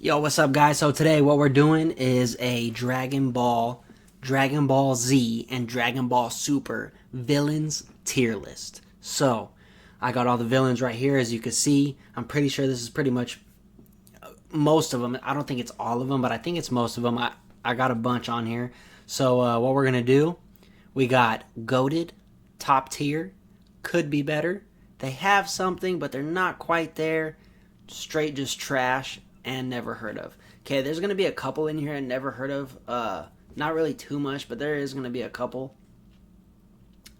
Yo, what's up, guys? So today what we're doing is a Dragon Ball, Dragon Ball Z, and Dragon Ball Super villains tier list. So I got all the villains right here, as you can see. I'm pretty sure this is pretty much most of them. I don't think it's all of them, but I think it's most of them. I got a bunch on here. So what we're gonna do, we got goated, top tier, could be better. They have something, but they're not quite there. Straight just trash, and never heard of. Okay, there's gonna be a couple in here I never heard of. Not really too much, but there is gonna be a couple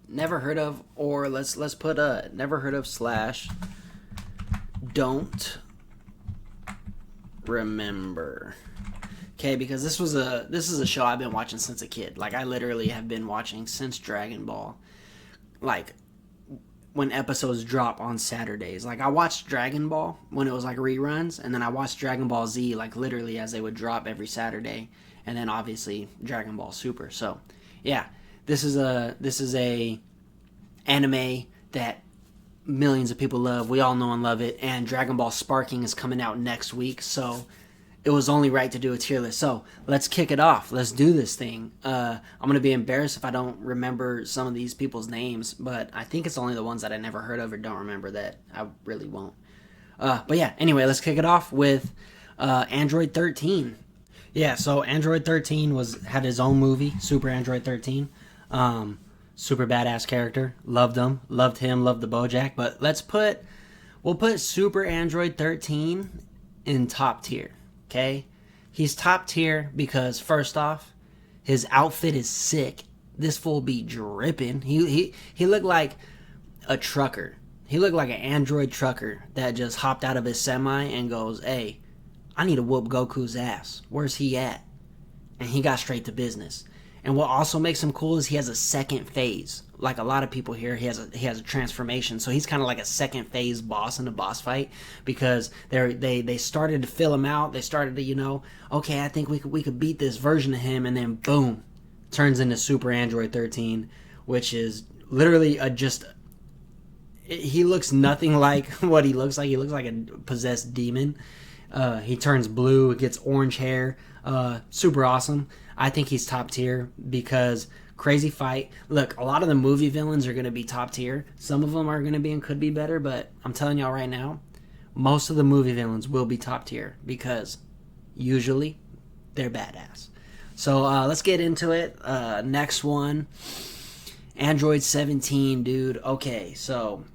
never heard of. Or let's put a never heard of slash don't remember. Okay, because this is a show I've been watching since a kid. Like, I literally have been watching since Dragon Ball. Like, when episodes drop on Saturdays. Like, I watched Dragon Ball when it was like reruns, and then I watched Dragon Ball Z like literally as they would drop every Saturday, and then obviously Dragon Ball Super. So yeah, this is a anime that millions of people love. We all know and love it, and Dragon Ball Sparking is coming out next week, so it was only right to do a tier list. So let's kick it off. Let's do this thing. I'm going to be embarrassed if I don't remember some of these people's names, but I think it's only the ones that I never heard of or don't remember that I really won't. But yeah, anyway, let's kick it off with Android 13. Yeah, so Android 13 had his own movie, Super Android 13. Super badass character. Loved him. Loved him. Loved the Bojack. But we'll put Super Android 13 in top tier. Okay, he's top tier because first off, his outfit is sick. This fool be dripping. He looked like a trucker. He looked like an android trucker that just hopped out of his semi and goes, "Hey, I need to whoop Goku's ass. Where's he at?" And he got straight to business. And what also makes him cool is he has a second phase. Like a lot of people here, he has a transformation. So he's kind of like a second phase boss in a boss fight, because they started to fill him out. They started to, okay, I think we could beat this version of him, and then boom, turns into Super Android 13, which is literally he looks nothing like what he looks like. He looks like a possessed demon. He turns blue, gets orange hair. Super awesome. I think he's top tier because crazy fight. Look, a lot of the movie villains are going to be top tier. Some of them are going to be and could be better, but I'm telling y'all right now, most of the movie villains will be top tier because usually they're badass. So let's get into it. Next one, Android 17, dude. Okay, so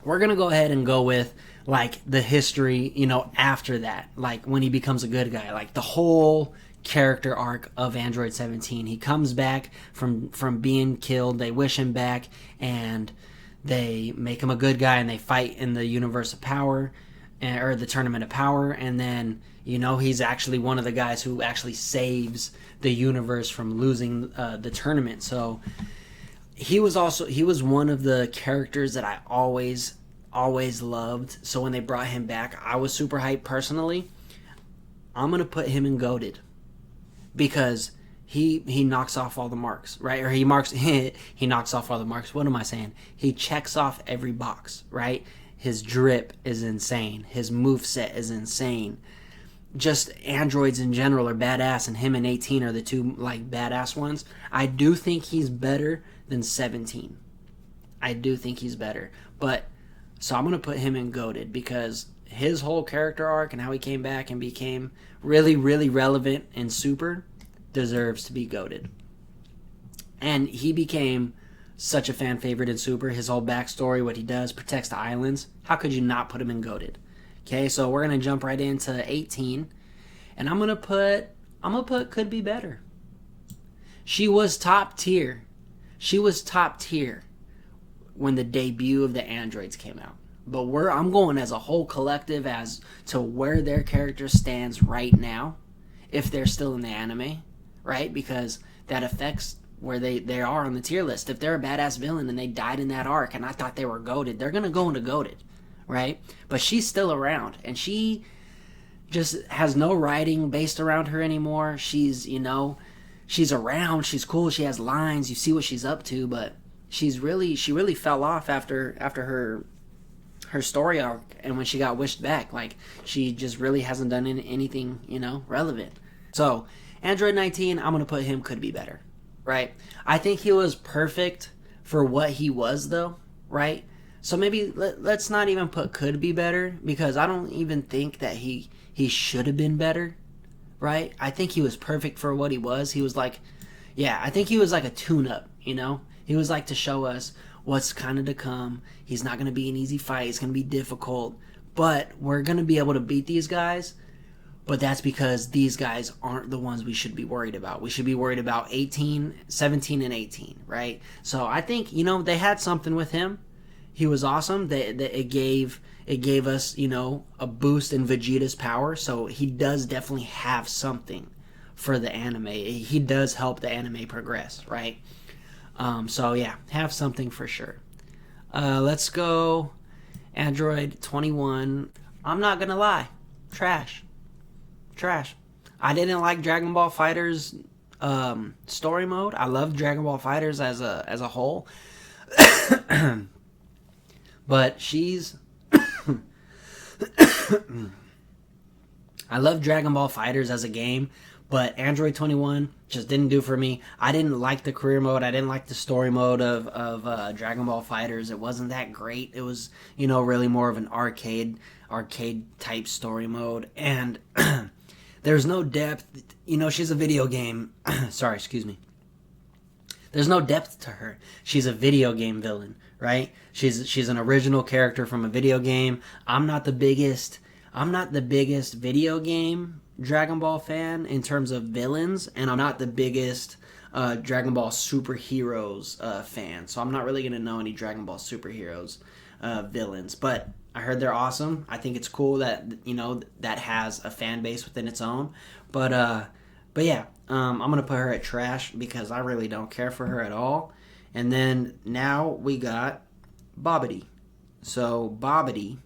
we're going to go ahead and go with like the history, after that, like when he becomes a good guy, like the whole character arc of Android 17. He comes back from being killed. They wish him back, and they make him a good guy, and they fight in the Universe of Power, or the Tournament of Power, and then he's actually one of the guys who actually saves the universe from losing the tournament. So he was one of the characters that I always loved. So when they brought him back, I was super hyped personally. I'm gonna put him in goated because he knocks off all the marks, right? Or he knocks off all the marks. What am I saying? He checks off every box, right? His drip is insane. His moveset is insane. Just androids in general are badass, and him and 18 are the two like badass ones. I do think he's better than 17. I do think he's better, but so I'm going to put him in goated because his whole character arc and how he came back and became really, really relevant in Super deserves to be goated. And he became such a fan favorite in Super. His whole backstory, what he does, protects the islands. How could you not put him in goated? Okay, so we're going to jump right into 18. And I'm going to put could be better. She was top tier. She was top tier when the debut of the androids came out. But I'm going as a whole collective as to where their character stands right now, if they're still in the anime, right? Because that affects where they are on the tier list. If they're a badass villain and they died in that arc and I thought they were goated, they're going to go into goated, right? But she's still around, and she just has no writing based around her anymore. She's around, she's cool, she has lines, you see what she's up to, but she really fell off after her story arc and when she got wished back. Like, she just really hasn't done anything, relevant. So, Android 19, I'm going to put him could be better, right? I think he was perfect for what he was, though, right? So maybe let's not even put could be better, because I don't even think that he should have been better, right? I think he was perfect for what he was. He was like, I think he was like a tune-up, He was like to show us what's kind of to come. He's not going to be an easy fight. It's going to be difficult. But we're going to be able to beat these guys. But that's because these guys aren't the ones we should be worried about. We should be worried about 17 and 18, right? So I think, they had something with him. He was awesome. It gave us, a boost in Vegeta's power. So he does definitely have something for the anime. He does help the anime progress, right? So yeah, have something for sure. Let's go Android 21. I'm not gonna lie, trash. I didn't like Dragon Ball FighterZ story mode. I love Dragon Ball FighterZ as a whole, but she's. I love Dragon Ball FighterZ as a game, but Android 21 just didn't do for me. I didn't like the career mode. I didn't like the story mode of Dragon Ball FighterZ. It wasn't that great. It was, really more of an arcade type story mode. And there's no depth. She's a video game. Sorry, excuse me. There's no depth to her. She's a video game villain, right? She's an original character from a video game. I'm not the biggest video game Dragon Ball fan in terms of villains, and I'm not the biggest Dragon Ball superheroes fan. So I'm not really going to know any Dragon Ball superheroes villains, but I heard they're awesome. I think it's cool that that has a fan base within its own. But yeah, I'm going to put her at trash because I really don't care for her at all. And then now we got Bobbity. So Bobbity,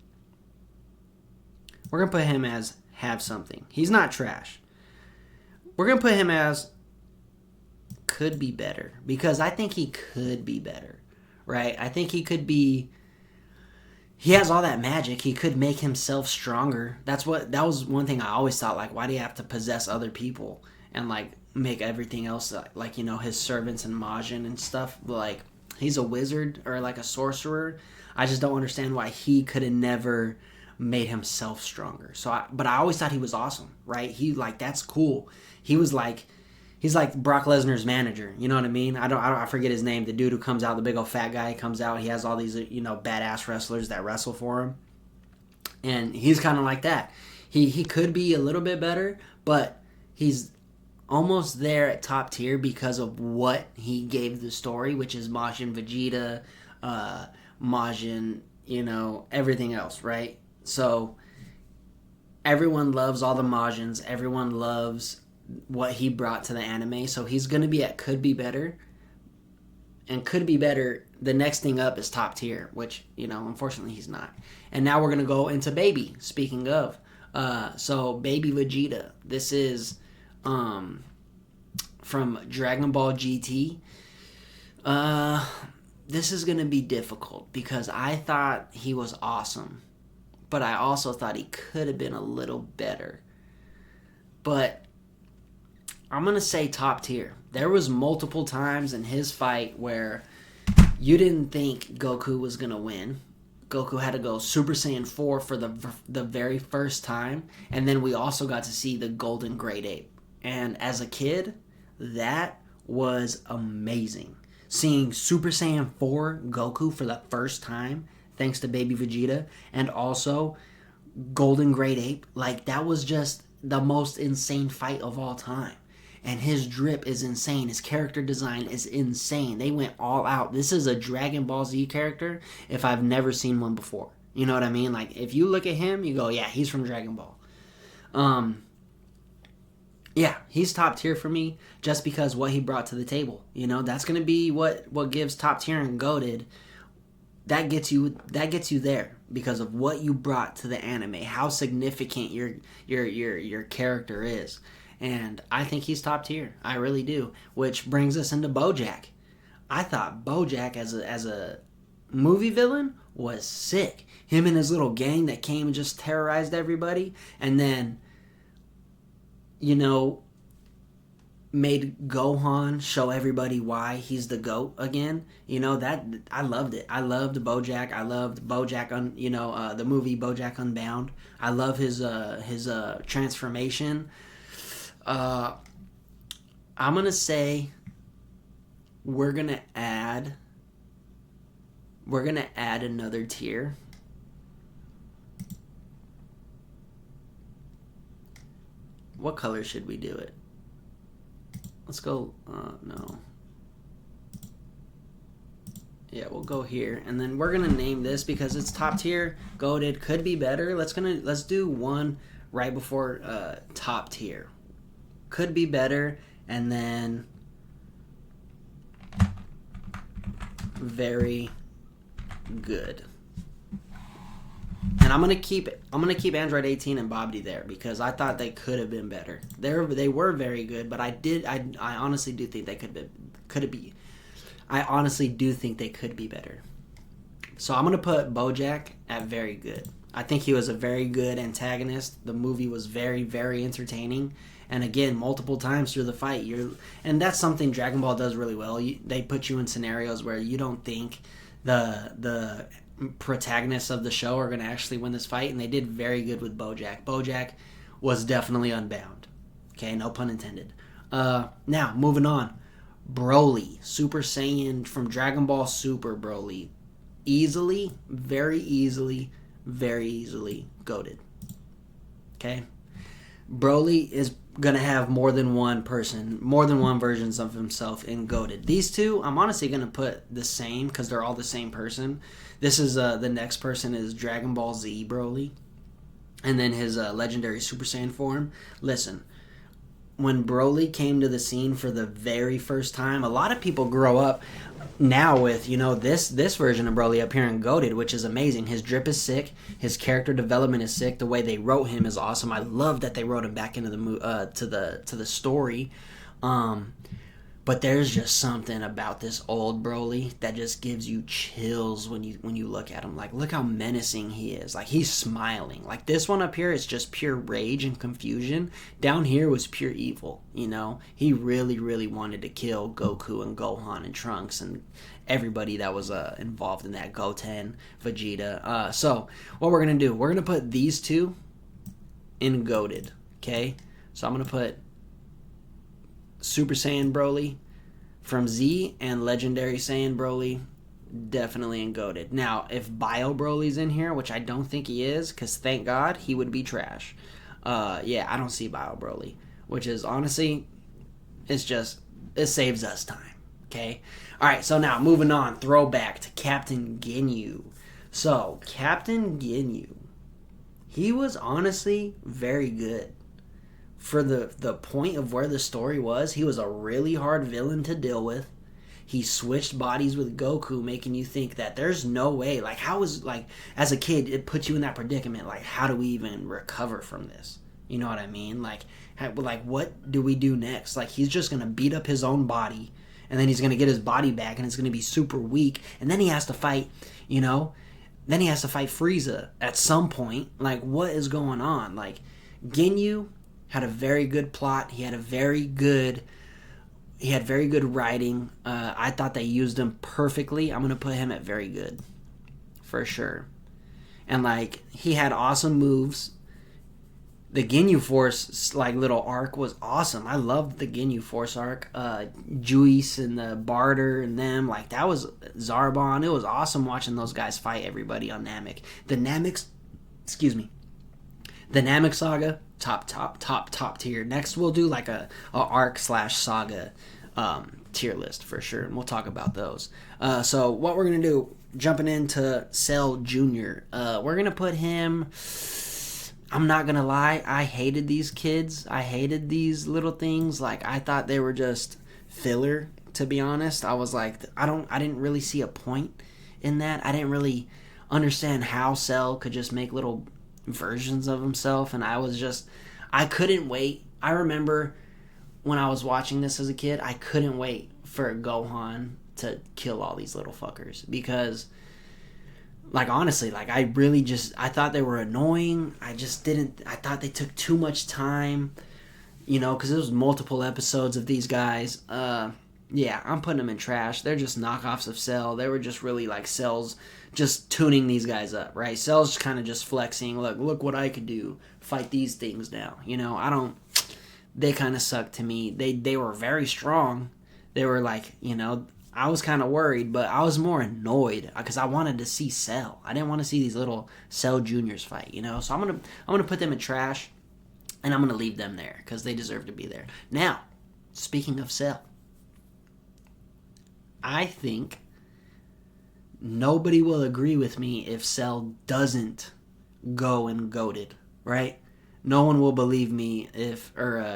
we're going to put him as have something. He's not trash. We're going to put him as could be better, because I think he could be better, right? I think he has all that magic. He could make himself stronger. That was one thing I always thought, like, why do you have to possess other people and like make everything else like his servants and Majin and stuff? Like, he's a wizard or like a sorcerer. I just don't understand why he could have never made himself stronger. But I always thought he was awesome, right? That's cool. He's like Brock Lesnar's manager. You know what I mean? I forget his name. The dude who comes out, the big old fat guy comes out. He has all these badass wrestlers that wrestle for him, and he's kind of like that. He could be a little bit better, but he's almost there at top tier because of what he gave the story, which is Majin Vegeta, Majin, everything else, right? So everyone loves all the Majins. Everyone loves what he brought to the anime. So he's going to be at could be better. And could be better, the next thing up is top tier, which, unfortunately he's not. And now we're going to go into Baby, speaking of. So Baby Vegeta. This is from Dragon Ball GT. This is going to be difficult because I thought he was awesome. But I also thought he could have been a little better. But I'm going to say top tier. There was multiple times in his fight where you didn't think Goku was going to win. Goku had to go Super Saiyan 4 for the very first time. And then we also got to see the Golden Great Ape. And as a kid, that was amazing. Seeing Super Saiyan 4 Goku for the first time, thanks to Baby Vegeta, and also Golden Great Ape. Like, that was just the most insane fight of all time. And his drip is insane. His character design is insane. They went all out. This is a Dragon Ball Z character if I've never seen one before. You know what I mean? Like, if you look at him, you go, yeah, he's from Dragon Ball. Yeah, he's top tier for me just because what he brought to the table. That's going to be what gives top tier and goated. That gets you there because of what you brought to the anime, how significant your character is. And I think he's top tier. I really do. Which brings us into BoJack. I thought BoJack as a movie villain was sick. Him and his little gang that came and just terrorized everybody, and then, you know, made Gohan show everybody why he's the GOAT again. You know, that I loved it. I loved BoJack. I loved BoJack the movie BoJack Unbound. I love his transformation. I'm gonna say we're gonna add another tier. What color should we do it? Let's go, no. Yeah, we'll go here. And then we're going to name this because it's top tier, goated, could be better. Let's do one right before top tier. Could be better, and then very good. And I'm gonna keep Android 18 and Bobby there because I thought they could have been better. They were very good, but I honestly do think they I honestly do think they could be better. So I'm gonna put BoJack at very good. I think he was a very good antagonist. The movie was very, very entertaining, and again, multiple times through the fight, and that's something Dragon Ball does really well. They put you in scenarios where you don't think the protagonists of the show are going to actually win this fight, and they did very good with BoJack. BoJack was definitely unbound. Okay, no pun intended. Now, moving on. Broly, Super Saiyan from Dragon Ball Super Broly. Very easily goated. Okay? Broly is going to have more than one versions of himself in goated. These two, I'm honestly going to put the same because they're all the same person. This is the next person is Dragon Ball Z Broly, and then his legendary Super Saiyan form. Listen, when Broly came to the scene for the very first time, a lot of people grow up now with, you know, this version of Broly appearing goated, which is amazing. His drip is sick. His character development is sick. The way they wrote him is awesome. I love that they wrote him back into the to the story. But there's just something about this old Broly that just gives you chills when you look at him. Like, look how menacing he is. Like, he's smiling. Like, this one up here is just pure rage and confusion. Down here was pure evil, you know? He really, really wanted to kill Goku and Gohan and Trunks and everybody that was involved in that. Goten, Vegeta. So, what we're going to do, we're going to put these two in goated, okay? So, I'm going to put Super Saiyan Broly from Z and Legendary Saiyan Broly definitely in goated. Now, if Bio Broly's in here, which I don't think he is, because thank God, he would be trash. Yeah, I don't see Bio Broly, which is honestly, it saves us time. Okay? Alright, so now moving on, throwback to Captain Ginyu. So, Captain Ginyu, he was honestly very good. For the point of where the story was, he was a really hard villain to deal with. He switched bodies with Goku, making you think that there's no way. Like, as a kid, it puts you in that predicament. Like, how do we even recover from this? You know what I mean? Like, what do we do next? Like, he's just going to beat up his own body, and then he's going to get his body back, and it's going to be super weak, and then he has to fight, you know? Then he has to fight Frieza at some point. Like, what is going on? Like, Ginyu had a very good plot. He had very good writing. I thought they used him perfectly. I'm gonna put him at very good, for sure. And like, he had awesome moves. The Ginyu Force little arc was awesome. I loved the Ginyu Force arc. Juice and the Barter and them, like, that was Zarbon. It was awesome watching those guys fight everybody on Namek. The Namek Saga, top tier. Next, we'll do like a arc/saga tier list for sure, and we'll talk about those. So what we're gonna do, jumping into Cell Jr., we're gonna put him. I'm not gonna lie, I hated these kids. I hated these little things. Like, I thought they were just filler. To be honest, I was like, I didn't really see a point in that. I didn't really understand how Cell could just make little versions of himself, and I couldn't wait. I remember when I was watching this as a kid, I couldn't wait for Gohan to kill all these little fuckers, because Like, honestly, like, I really just, I thought they were annoying. I thought they took too much time, because there was multiple episodes of these guys. Yeah, I'm putting them in trash. They're just knockoffs of Cell. They were just really like Cell's just tuning these guys up, right? Cell's kind of just flexing. Look what I could do. Fight these things now. I don't. They kind of suck to me. They were very strong. They were like, I was kind of worried, but I was more annoyed because I wanted to see Cell. I didn't want to see these little Cell Juniors fight, So I'm gonna put them in trash, and I'm gonna leave them there because they deserve to be there. Now, speaking of Cell, I think nobody will agree with me if Cell doesn't go and goated, right? No one will believe me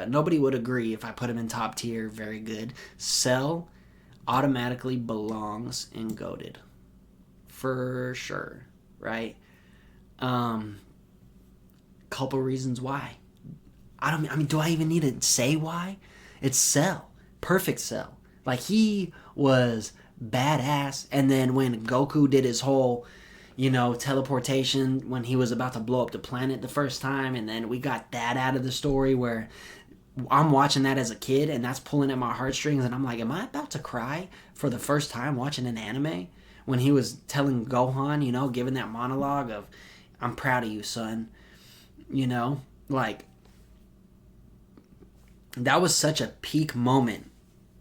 nobody would agree if I put him in top tier, very good. Cell automatically belongs in goated, for sure, right? Couple reasons why. Do I even need to say why? It's Cell, perfect Cell. Like, he was badass, and then when Goku did his whole teleportation when he was about to blow up the planet the first time, and then we got that out of the story where I'm watching that as a kid, and that's pulling at my heartstrings, and I'm like, am I about to cry for the first time watching an anime? When he was telling Gohan, giving that monologue of, I'm proud of you, son. Like, that was such a peak moment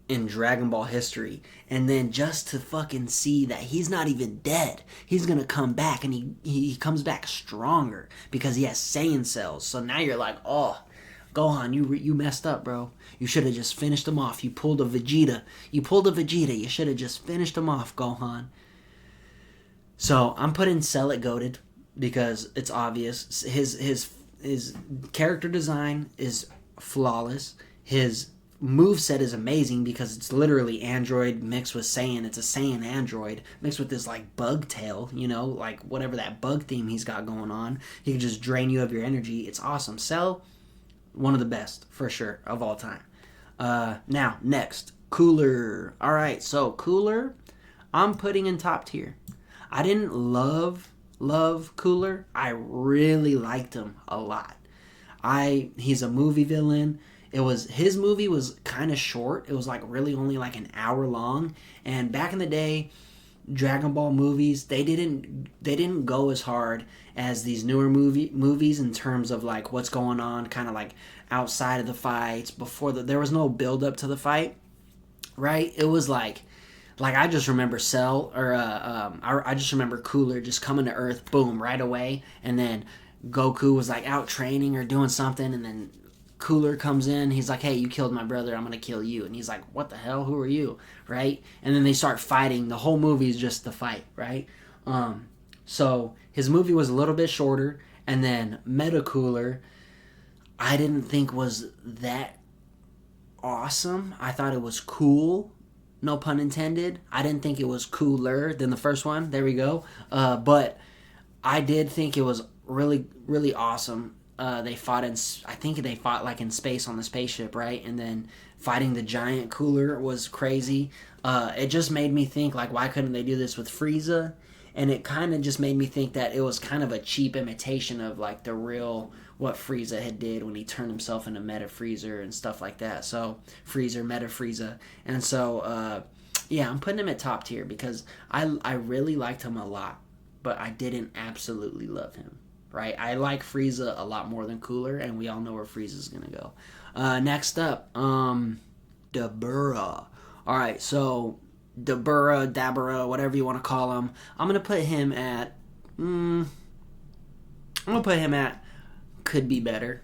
in Dragon Ball history. And then just to fucking see that he's not even dead. He's gonna come back, and he comes back stronger because he has Saiyan cells. So now you're like, oh, Gohan, you messed up, bro. You should have just finished him off. You pulled a Vegeta. You should have just finished him off, Gohan. So I'm putting Cell at goated because it's obvious. His character design is flawless. His moveset is amazing because it's literally android mixed with Saiyan. It's a Saiyan android mixed with this like bug tail, like whatever that bug theme he's got going on. He can just drain you of your energy. It's awesome. Cell, one of the best for sure of all time. Now next, Cooler. All right, so Cooler, I'm putting in top tier. I didn't love Cooler. I really liked him a lot. He's a movie villain. His movie was kind of short. It was like really only like an hour long. And back in the day, Dragon Ball movies, they didn't go as hard as these newer movies in terms of like what's going on, kind of like outside of the fights. There was no build up to the fight, right? It was like I just remember Cell I just remember Cooler just coming to Earth, boom, right away, and then Goku was like out training or doing something, and then Cooler comes in, he's like, hey, you killed my brother, I'm gonna kill you. And he's like, what the hell, who are you, right? And then they start fighting. The whole movie is just the fight, right? So his movie was a little bit shorter, and then Meta Cooler I didn't think was that awesome. I thought it was cool, no pun intended. I didn't think it was cooler than the first one, there we go. But I did think it was really, really awesome. They fought like in space on the spaceship, right? And then fighting the giant Cooler was crazy. It just made me think, like, why couldn't they do this with Frieza? And it kind of just made me think that it was kind of a cheap imitation of like the real what Frieza had did when he turned himself into Meta Freezer and stuff like that. So Freezer, Meta Frieza, and so yeah, I'm putting him at top tier because I really liked him a lot, but I didn't absolutely love him. Right, I like Frieza a lot more than Cooler, and we all know where Frieza's gonna go. Next up, Dabura. All right, so Dabura, whatever you want to call him, I'm gonna put him at. Could be better.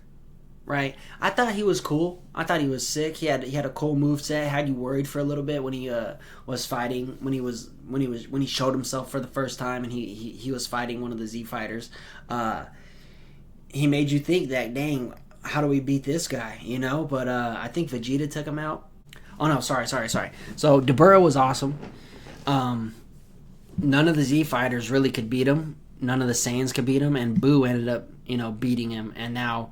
Right, I thought he was cool. I thought he was sick. He had a cool moveset. Had you worried for a little bit when he was fighting, when he showed himself for the first time, and he was fighting one of the Z fighters. He made you think that, dang, how do we beat this guy? But I think Vegeta took him out. Oh no, sorry. So Dabura was awesome. None of the Z fighters really could beat him. None of the Saiyans could beat him, and Boo ended up beating him, and now.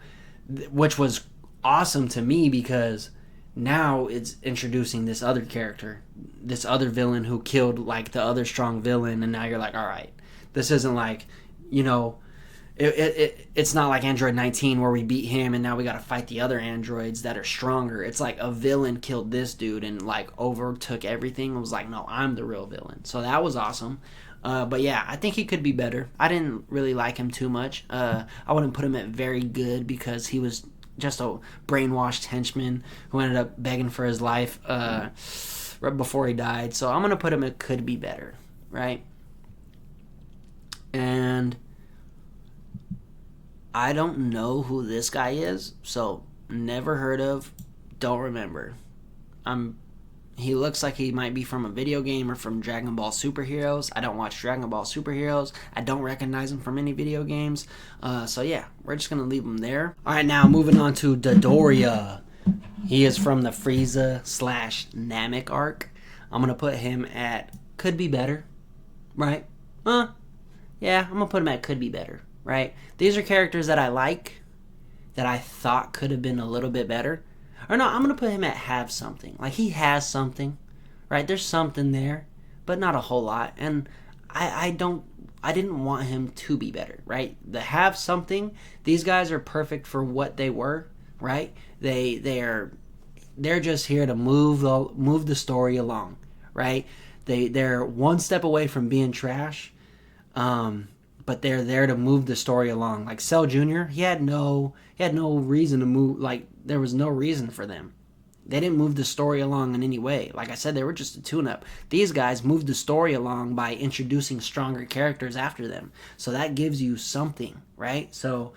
Which was awesome to me because now it's introducing this other character, this other villain who killed like the other strong villain, and now you're like, all right, This isn't like, you know, it's not like Android 19 where we beat him and now we got to fight the other androids that are stronger. It's like a villain killed this dude and like overtook everything. It was like, no, I'm the real villain. So that was awesome. But yeah, I think he could be better. I didn't really like him too much. I wouldn't put him at very good because he was just a brainwashed henchman who ended up begging for his life right before he died. So I'm going to put him at could be better, right? And I don't know who this guy is, so never heard of, don't remember. He looks like he might be from a video game or from Dragon Ball Superheroes. I don't watch Dragon Ball Superheroes. I don't recognize him from any video games. So yeah, we're just going to leave him there. Alright, now moving on to Dodoria. He is from the Frieza/Namek arc. I'm going to put him at could be better, right? Yeah, I'm going to put him at could be better, right? These are characters that I like, that I thought could have been a little bit better. Or no, I'm going to put him at have something. Like, he has something, right? There's something there, but not a whole lot. And I didn't want him to be better, right? The have something, these guys are perfect for what they were, right? They're just here to move the story along, right? They're one step away from being trash, but they're there to move the story along. Like Cell Jr., he had no reason to move. Like, there was no reason for them. They didn't move the story along in any way. Like I said, they were just a tune-up. These guys moved the story along by introducing stronger characters after them. So that gives you something, right? So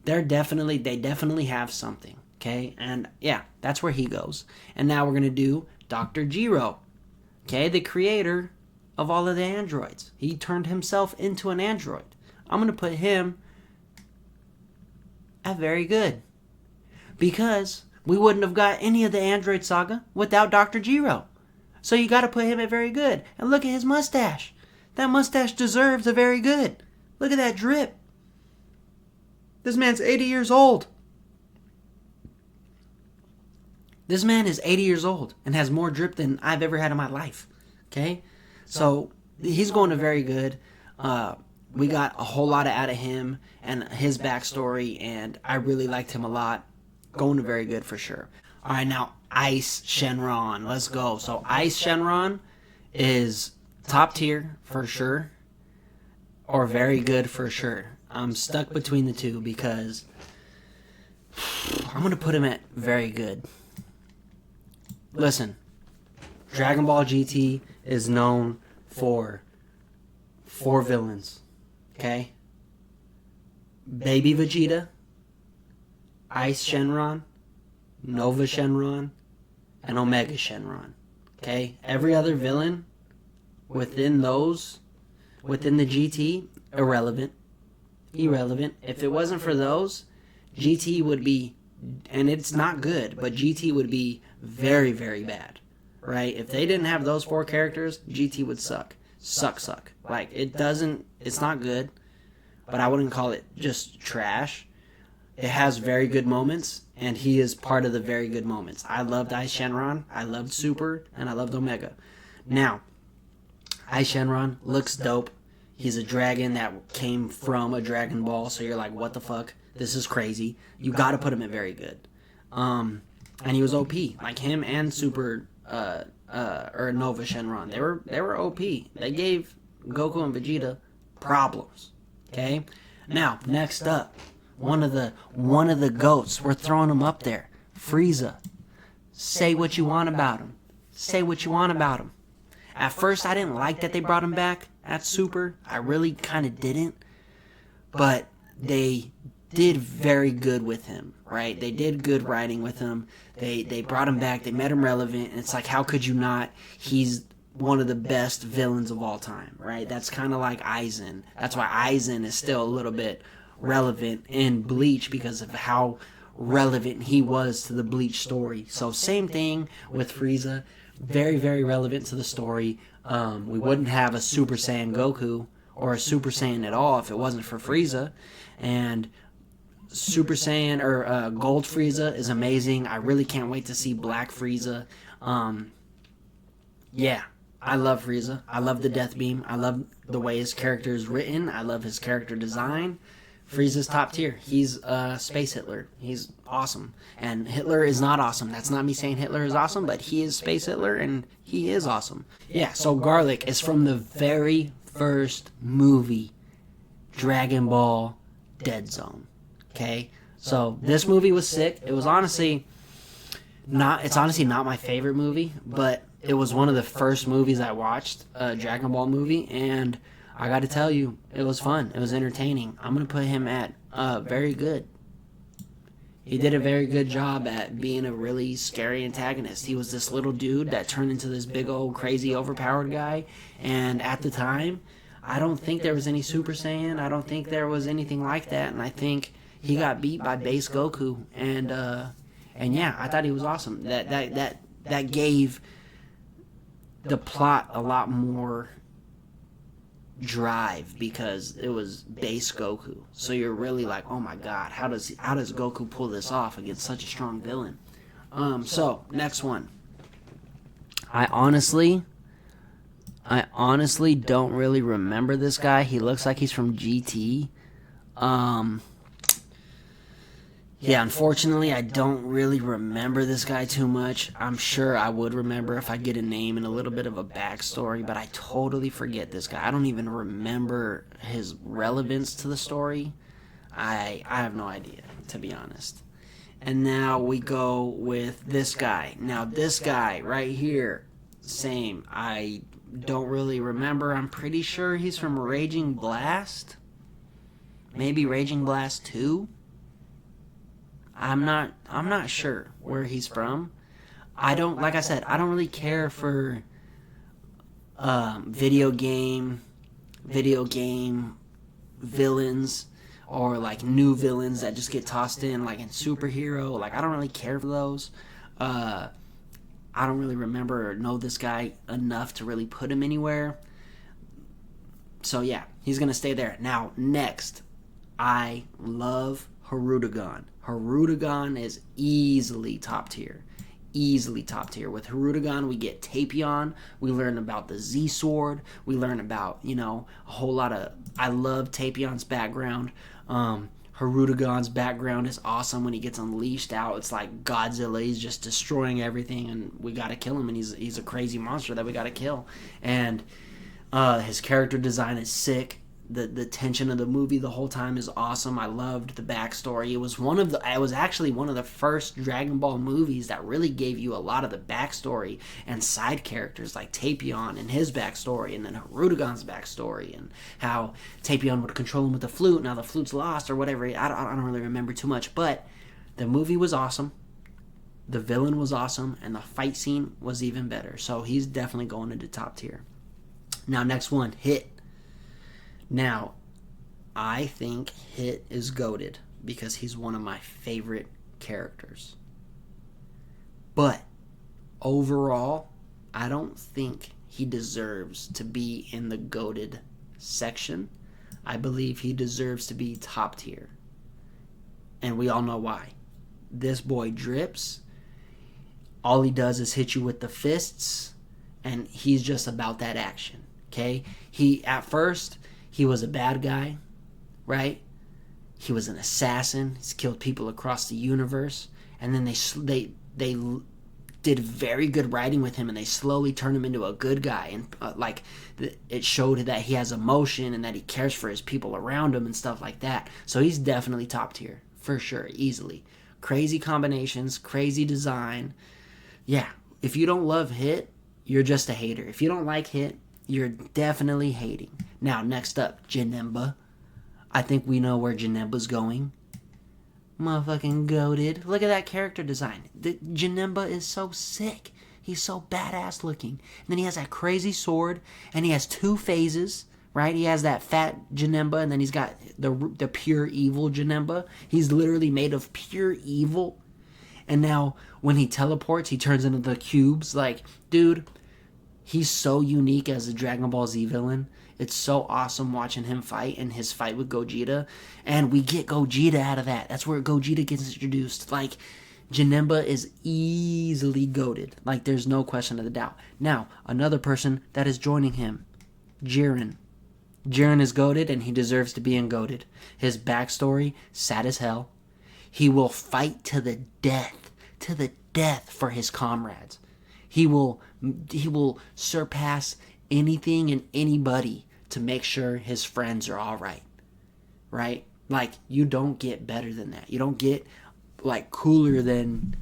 they definitely have something, okay? And yeah, that's where he goes. And now we're going to do Dr. Gero, okay? The creator of all of the androids. He turned himself into an android. I'm going to put him at very good. Because we wouldn't have got any of the Android Saga without Dr. Gero. So you got to put him at very good. And look at his mustache. That mustache deserves a very good. Look at that drip. This man's 80 years old. This man is 80 years old and has more drip than I've ever had in my life. Okay? So he's going to very good. We got a whole lot out of him and his backstory, and I really liked him a lot. Going to very good for sure. All right, now Ice Shenron. Let's go. So Ice Shenron is top tier for sure, or very good for sure. I'm stuck between the two because I'm going to put him at very good. Listen, Dragon Ball GT is known for 4 villains. Okay? Baby Vegeta, Ice Shenron, Nova Shenron, and Omega Shenron. Okay? Every other villain within the GT, irrelevant. If it wasn't for those, GT would be, and it's not good, but GT would be very, very bad. Right? If they didn't have those 4 characters, GT would suck. Suck. Like, it's not good, but I wouldn't call it just trash. It has very good moments, and he is part of the very good moments. I loved Ice Shenron, I loved Super, and I loved Omega. Now, Ice Shenron looks dope. He's a dragon that came from a Dragon Ball, so you're like, what the fuck? This is crazy. You gotta put him at very good. And he was OP. Like him and Super, or Nova Shenron. They were OP. They gave Goku and Vegeta problems. Okay? Now, next up. One of the goats. We're throwing him up there. Frieza. Say what you want about him. At first, I didn't like that they brought him back at Super. I really kind of didn't. But they did very good with him, right? They did good writing with him. They brought him back. They made him relevant. And it's like, how could you not? He's one of the best villains of all time, right? That's kind of like Aizen. That's why Aizen is still a little bit relevant in Bleach because of how relevant he was to the Bleach story. So same thing with Frieza. Very, very relevant to the story. We wouldn't have a Super Saiyan Goku or a Super Saiyan at all if it wasn't for Frieza. And Super Saiyan or Gold Frieza is amazing. I really can't wait to see Black Frieza. Yeah, I love Frieza. I love the Death Beam. I love the way his character is written. I love his character design. Frieza's top tier. He's Space Hitler. He's awesome. And Hitler is not awesome. That's not me saying Hitler is awesome, but he is Space Hitler, and he is awesome. Yeah, so Garlic is from the very first movie, Dragon Ball Dead Zone. Okay? So this movie was sick. It was honestly not my favorite movie, but it was one of the first movies I watched, a Dragon Ball movie, and I got to tell you, it was fun. It was entertaining. I'm going to put him at very good. He did a very good job at being a really scary antagonist. He was this little dude that turned into this big old crazy overpowered guy, and at the time, I don't think there was any Super Saiyan. I don't think there was anything like that, and I think he got beat by base Goku, and yeah, I thought he was awesome. That gave the plot a lot more drive because it was base Goku. So you're really like, oh my god, how does Goku pull this off against such a strong villain? So next one. I honestly don't really remember this guy. He looks like he's from GT. Yeah, unfortunately, I don't really remember this guy too much. I'm sure I would remember if I get a name and a little bit of a backstory, but I totally forget this guy. I don't even remember his relevance to the story. I have no idea, to be honest. And now we go with this guy. Now, this guy right here, same. I don't really remember. I'm pretty sure he's from Raging Blast. Maybe Raging Blast 2? I'm not sure where he's from. Like I said, I don't really care for video game villains or like new villains that just get tossed in like in superhero. Like I don't really care for those. I don't really remember or know this guy enough to really put him anywhere. So yeah, he's gonna stay there. Now next, I love Hirudegan. Hirudegan is easily top tier. Easily top tier. With Hirudegan, we get Tapion. We learn about the Z-Sword. We learn about, a whole lot of... I love Tapion's background. Hirudegan's background is awesome when he gets unleashed out. It's like Godzilla. He's just destroying everything, and we gotta kill him, and he's a crazy monster that we gotta kill. And his character design is sick. The tension of the movie the whole time is awesome. I loved the backstory. It was actually one of the first Dragon Ball movies that really gave you a lot of the backstory and side characters like Tapion and his backstory, and then Hirudegan's backstory, and how Tapion would control him with the flute. Now the flute's lost or whatever. I don't really remember too much, but the movie was awesome. The villain was awesome, and the fight scene was even better. So he's definitely going into top tier. Now next one, Hit. Now, I think Hit is goated because he's one of my favorite characters. But overall, I don't think he deserves to be in the goated section. I believe he deserves to be top tier. And we all know why. This boy drips. All he does is hit you with the fists, and he's just about that action. Okay? At first, he was a bad guy, right? He was an assassin. He's killed people across the universe. And then they did very good writing with him, and they slowly turned him into a good guy. And it showed that he has emotion and that he cares for his people around him and stuff like that. So he's definitely top tier, for sure, easily. Crazy combinations, crazy design. Yeah, if you don't love Hit, you're just a hater. If you don't like Hit, you're definitely hating. Now, next up, Janemba. I think we know where Janemba's going. Motherfucking goated. Look at that character design. Janemba is so sick. He's so badass looking. And then he has that crazy sword, and he has 2 phases, right? He has that fat Janemba, and then he's got the pure evil Janemba. He's literally made of pure evil. And now, when he teleports, he turns into the cubes. Like, dude... He's so unique as a Dragon Ball Z villain. It's so awesome watching him fight, and his fight with Gogeta. And we get Gogeta out of that. That's where Gogeta gets introduced. Like, Janemba is easily goated. Like, there's no question of the doubt. Now, another person that is joining him, Jiren. Jiren is goated, and he deserves to be goated. His backstory, sad as hell. He will fight to the death for his comrades. He will surpass anything and anybody to make sure his friends are all right. Right? Like, you don't get better than that. You don't get, like, cooler than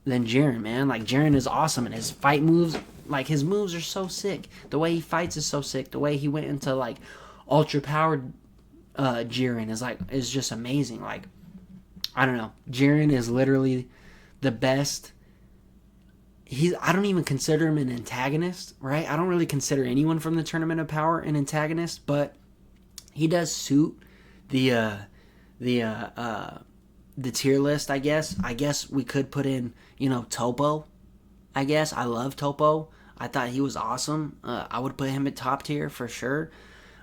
Jiren, man. Like, Jiren is awesome, and his fight moves, like, his moves are so sick. The way he fights is so sick. The way he went into, like, ultra-powered Jiren is just amazing. Like, I don't know. Jiren is literally the best. I don't even consider him an antagonist, right? I don't really consider anyone from the Tournament of Power an antagonist, but he does suit the tier list, I guess. I guess we could put in, Topo. I guess I love Topo. I thought he was awesome. I would put him at top tier for sure.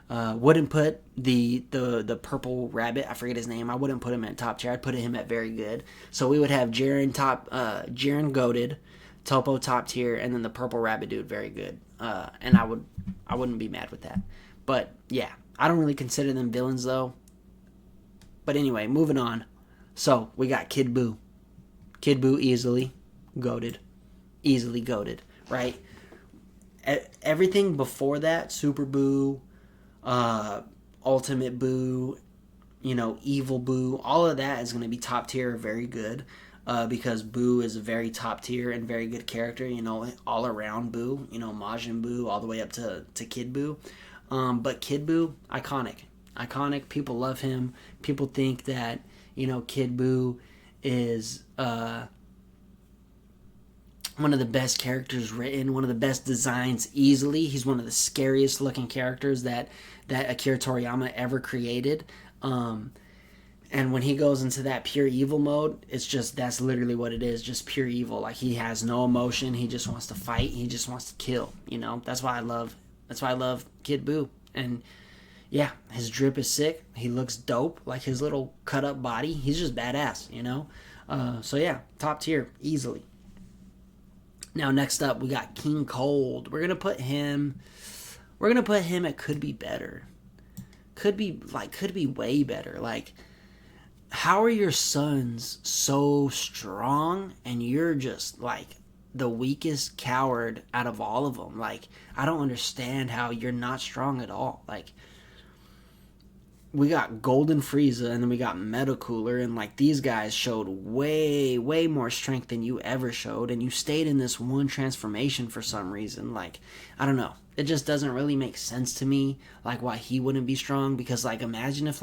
Wouldn't put the purple rabbit, I forget his name. I wouldn't put him at top tier. I'd put him at very good. So we would have Jiren Jiren goated, Topo top tier, and then the purple rabbit dude very good. And I wouldn't be mad with that. But yeah, I don't really consider them villains though. But anyway, moving on. So we got Kid Buu. Kid Buu easily goated, right? Everything before that, Super Buu, Ultimate Buu, Evil Buu, all of that is going to be top tier, very good, because Buu is a very top tier and very good character, all around Buu, Majin Buu, all the way up to Kid Buu. But Kid Buu, iconic. People love him. People think that, Kid Buu is one of the best characters written, one of the best designs easily. He's one of the scariest looking characters that Akira Toriyama ever created. And when he goes into that pure evil mode, that's literally what it is, just pure evil. Like, he has no emotion. He just wants to fight. He just wants to kill, That's why I love Kid Buu. And yeah, his drip is sick. He looks dope. Like, his little cut up body, he's just badass, So yeah, top tier, easily. Now, next up, we got King Cold. We're gonna put him at could be better. Could be way better. Like, how are your sons so strong and you're just, like, the weakest coward out of all of them? Like, I don't understand how you're not strong at all. Like, we got Golden Frieza, and then we got Metacooler, and, like, these guys showed way, way more strength than you ever showed, and you stayed in this one transformation for some reason. Like, I don't know. It just doesn't really make sense to me, like, why he wouldn't be strong, because, like, imagine if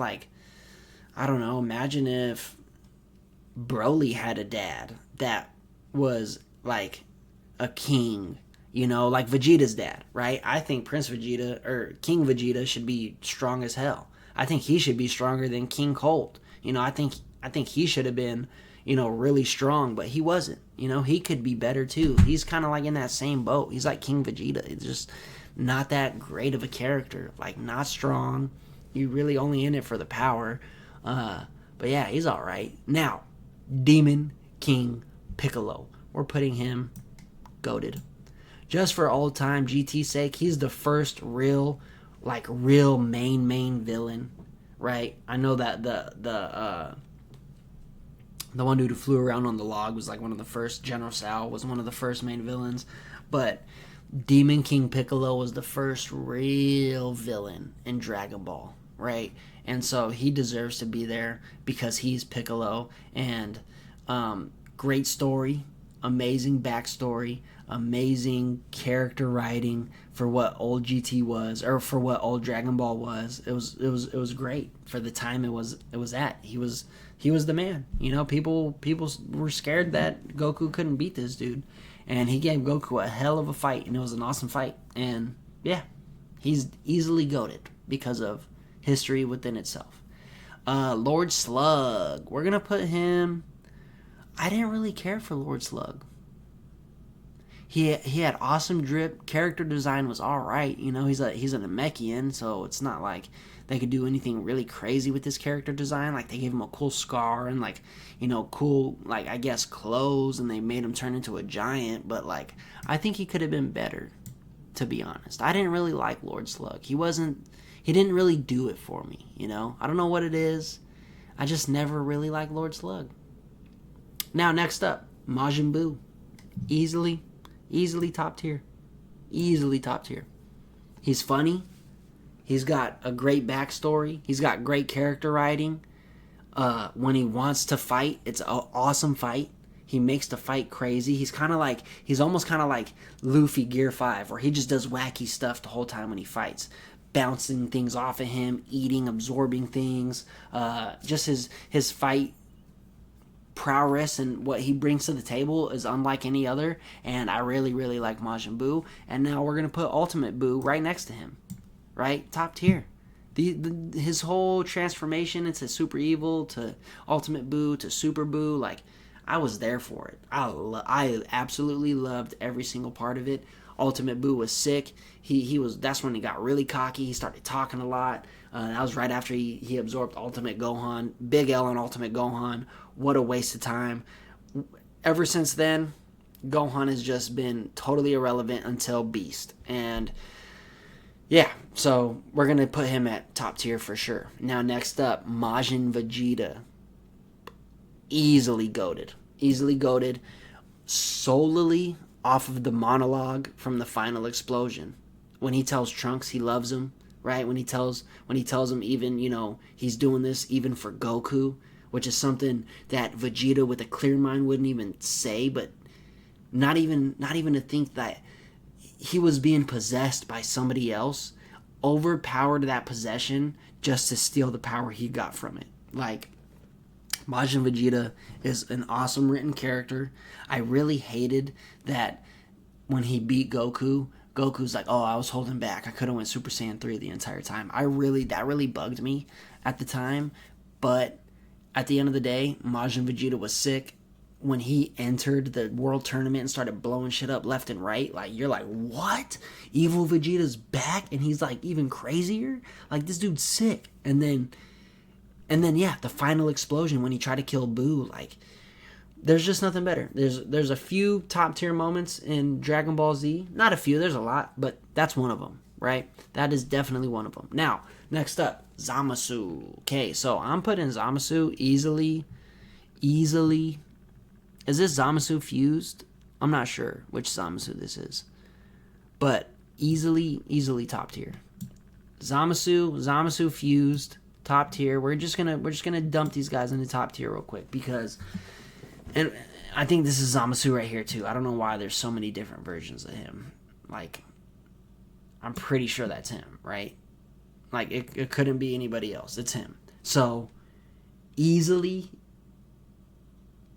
Broly had a dad that was, like, a king, like Vegeta's dad, right? I think Prince Vegeta, or King Vegeta, should be strong as hell. I think he should be stronger than King Cold. I think he should have been, really strong, but he wasn't. He could be better too. He's kind of like in that same boat. He's like King Vegeta. It's just not that great of a character. Like, not strong. You're really only in it for the power. But yeah, he's all right. Now, Demon King Piccolo. We're putting him goated. Just for old time GT's sake, he's the first real main villain, right? I know that the one dude who flew around on the log was like one of the first. General Sao was one of the first main villains, but Demon King Piccolo was the first real villain in Dragon Ball, right? And so he deserves to be there because he's Piccolo. And great story, amazing backstory, amazing character writing for what old GT was, or for what old Dragon Ball was. It was great for the time it was at. He was the man. People were scared that Goku couldn't beat this dude, and he gave Goku a hell of a fight, and it was an awesome fight. And yeah, he's easily goated because of history within itself. Lord Slug, we're gonna put him. I didn't really care for Lord Slug. He had awesome drip. Character design was all right. You know, he's a Namekian, so it's not like they could do anything really crazy with his character design. Like they gave him a cool scar and like, you know, cool, like I guess clothes, and they made him turn into a giant. But like I think he could have been better, to be honest. I didn't really like Lord Slug. He didn't really do it for me. You know, I don't know what it is. I just never really liked Lord Slug. Now next up, Majin Buu, easily top tier. Easily top tier. He's funny. He's got a great backstory. He's got great character writing. When he wants to fight, it's an awesome fight. He makes the fight crazy. He's almost kind of like Luffy Gear 5, where he just does wacky stuff the whole time when he fights. Bouncing things off of him, eating, absorbing things. Just his fight prowess and what he brings to the table is unlike any other, and I really, really like Majin Buu. And now we're going to put Ultimate Buu right next to him. Right? Top tier. His whole transformation into Super Evil to Ultimate Buu to Super Buu, like, I was there for it. I absolutely loved every single part of it. Ultimate Buu was sick. That's when he got really cocky. He started talking a lot. That was right after he absorbed Ultimate Gohan. Big L on Ultimate Gohan. What a waste of time. Ever since then, Gohan has just been totally irrelevant until Beast. And yeah, so we're going to put him at top tier for sure. Now next up, Majin Vegeta. Easily goated. Solely off of the monologue from the final explosion. When he tells Trunks he loves him, right? When he tells him even, you know, he's doing this even for Goku, which is something that Vegeta with a clear mind wouldn't even say, but not even to think that he was being possessed by somebody else, overpowered that possession just to steal the power he got from it. Like, Majin Vegeta is an awesome written character. I really hated that when he beat Goku, Goku's like, oh, I was holding back. I could have went Super Saiyan 3 the entire time. That really bugged me at the time. But at the end of the day, Majin Vegeta was sick. When he entered the world tournament and started blowing shit up left and right, like, you're like, what? Evil Vegeta's back and he's like even crazier? Like, this dude's sick. And then yeah, the final explosion when he tried to kill Buu, like, there's just nothing better. There's a few top tier moments in Dragon Ball Z. Not a few, there's a lot, but that's one of them, right? That is definitely one of them. Now, next up, Zamasu. Okay, so I'm putting Zamasu easily. Is this Zamasu fused? I'm not sure which Zamasu this is. But easily top tier. Zamasu fused, top tier. We're just gonna dump these guys into top tier real quick because, and I think this is Zamasu right here too. I don't know why there's so many different versions of him. Like, I'm pretty sure that's him, right? Like, it couldn't be anybody else. It's him. So, easily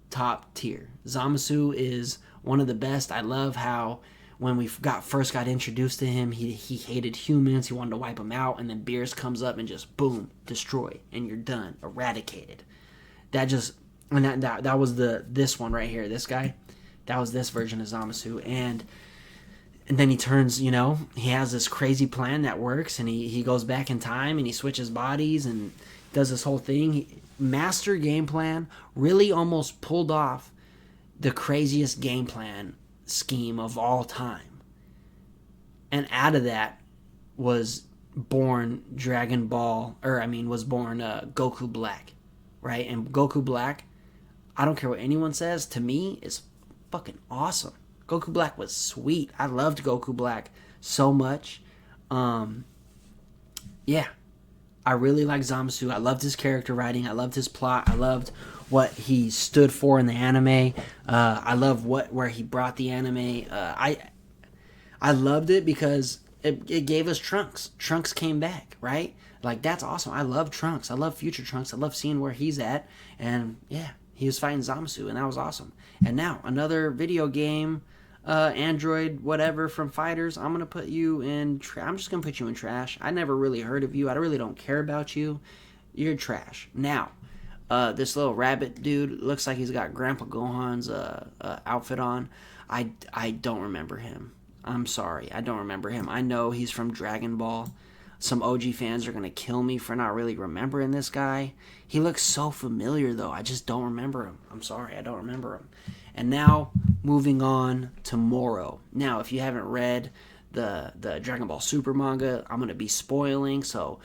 top tier. Zamasu is one of the best. I love how when we first got introduced to him, he hated humans. He wanted to wipe them out, and then Beerus comes up and just boom, destroy, and you're done, eradicated. That was this one right here. This guy, that was this version of Zamasu, and then he turns. You know, he has this crazy plan that works, and he goes back in time and he switches bodies and does this whole thing. Master game plan, really almost pulled off the craziest game plan scheme of all time. And out of that was born Goku Black, right? And Goku Black, I don't care what anyone says, to me is fucking awesome. Goku Black was sweet. I loved Goku Black so much. Yeah. I really like Zamasu. I loved his character writing. I loved his plot. I loved what he stood for in the anime. I love where he brought the anime. I loved it because it gave us Trunks. Trunks came back, right? Like, that's awesome. I love Trunks. I love Future Trunks. I love seeing where he's at. And yeah, he was fighting Zamasu, and that was awesome. And now another video game, Android whatever from Fighters. I'm gonna put you in. I'm just gonna put you in trash. I never really heard of you. I really don't care about you. You're trash. Now, This little rabbit dude looks like he's got Grandpa Gohan's outfit on. I don't remember him. I'm sorry, I don't remember him. I know he's from Dragon Ball. Some OG fans are gonna kill me for not really remembering this guy. He looks so familiar though. I just don't remember him. I'm sorry, I don't remember him. And now moving on to Moro. Now, if you haven't read the Dragon Ball Super manga, I'm gonna be spoiling, so